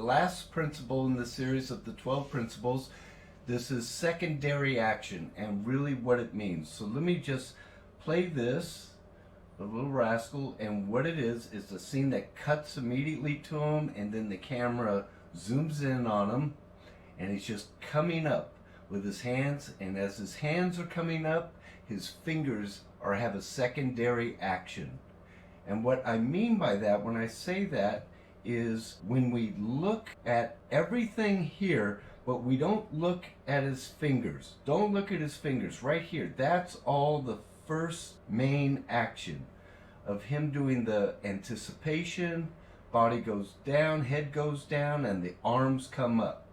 last principle in the series of the 12 principles. This is secondary action and really what it means. So let me just play this, the little rascal, and what it is a scene that cuts immediately to him, and then the camera zooms in on him, and he's just coming up with his hands, and as his hands are coming up, his fingers have a secondary action. And what I mean by that when I say that is when we look at everything here, but we don't look at his fingers. Don't look at his fingers right here. That's all the first main action of him doing the anticipation. Body goes down, head goes down, and the arms come up.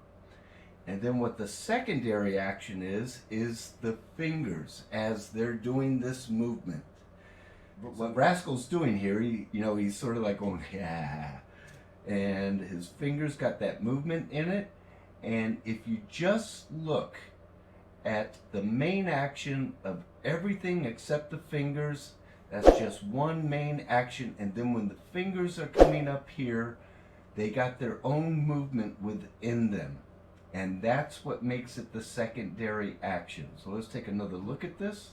And then what the secondary action is the fingers as they're doing this movement. But what Rascal's doing here, he's sort of like going, yeah. And his fingers got that movement in it. And if you just look at the main action of everything except the fingers, that's just one main action. And then when the fingers are coming up here, they got their own movement within them. And that's what makes it the secondary action. So let's take another look at this.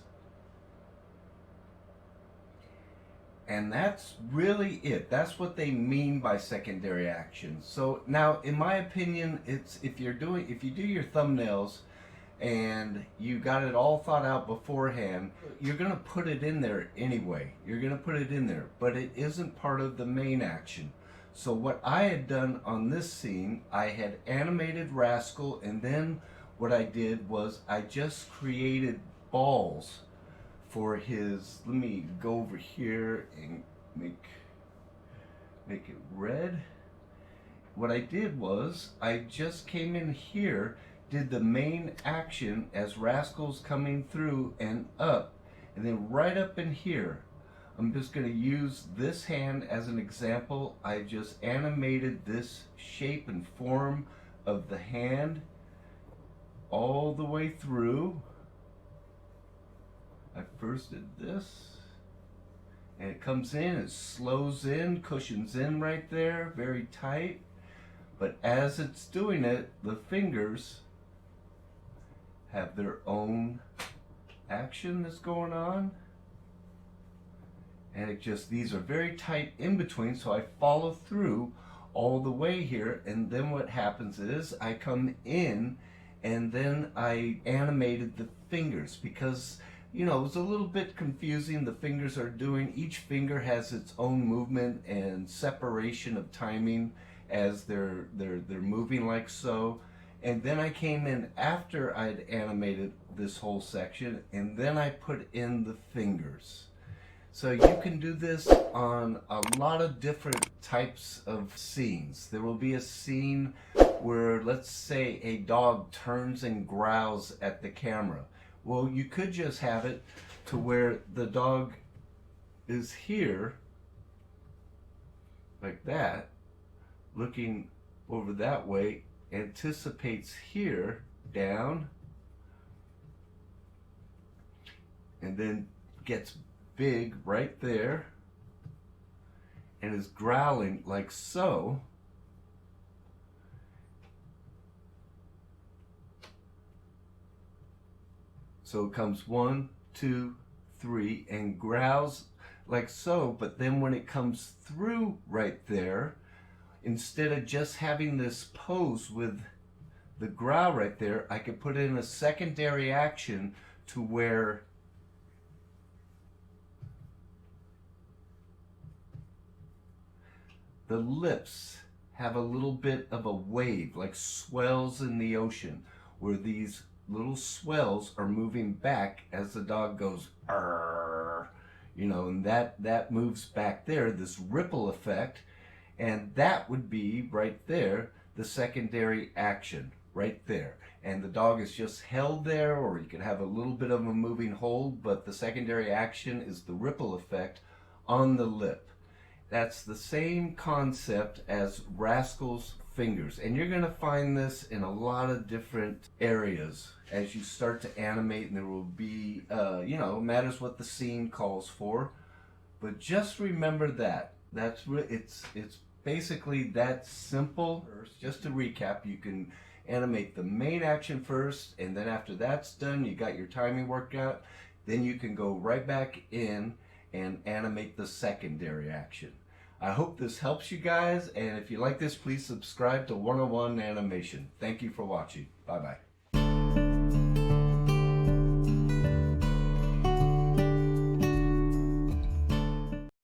And that's really it. That's what they mean by secondary action. So now, in my opinion, it's if you do your thumbnails and you got it all thought out beforehand, you're going to put it in there anyway. You're going to put it in there, but it isn't part of the main action. So what I had done on this scene, I had animated Rascal, and then what I did was I just created balls for his, let me go over here and make it red. What I did was I just came in here, did the main action as Rascal's coming through and up, and then right up in here, I'm just going to use this hand as an example. I just animated this shape and form of the hand all the way through. I first did this, and it comes in, it slows in, cushions in right there, very tight. But as it's doing it, the fingers have their own action that's going on. And these are very tight in between, so I follow through all the way here, and then what happens is I come in and then I animated the fingers because it was a little bit confusing. The fingers are each finger has its own movement and separation of timing as they're moving like so. And then I came in after I'd animated this whole section, and then I put in the fingers. So you can do this on a lot of different types of scenes. There will be a scene where, let's say, a dog turns and growls at the camera. Well, you could just have it to where the dog is here, like that, looking over that way, anticipates here, down, and then gets big right there and is growling like so. So it comes 1, 2, 3 and growls like so, but then when it comes through right there, instead of just having this pose with the growl right there, I could put in a secondary action to where the lips have a little bit of a wave, like swells in the ocean, where these little swells are moving back as the dog goes, "Arr," and that moves back there, this ripple effect, and that would be right there, the secondary action, right there. And the dog is just held there, or you could have a little bit of a moving hold, but the secondary action is the ripple effect on the lip. That's the same concept as Rascal's fingers. And you're going to find this in a lot of different areas as you start to animate, and there will be, it matters what the scene calls for. But just remember that. It's basically that simple. Just to recap, you can animate the main action first, and then after that's done, you got your timing worked out, then you can go right back in and animate the secondary action. I hope this helps you guys, and if you like this, please subscribe to 101 Animation. Thank you for watching. Bye-bye.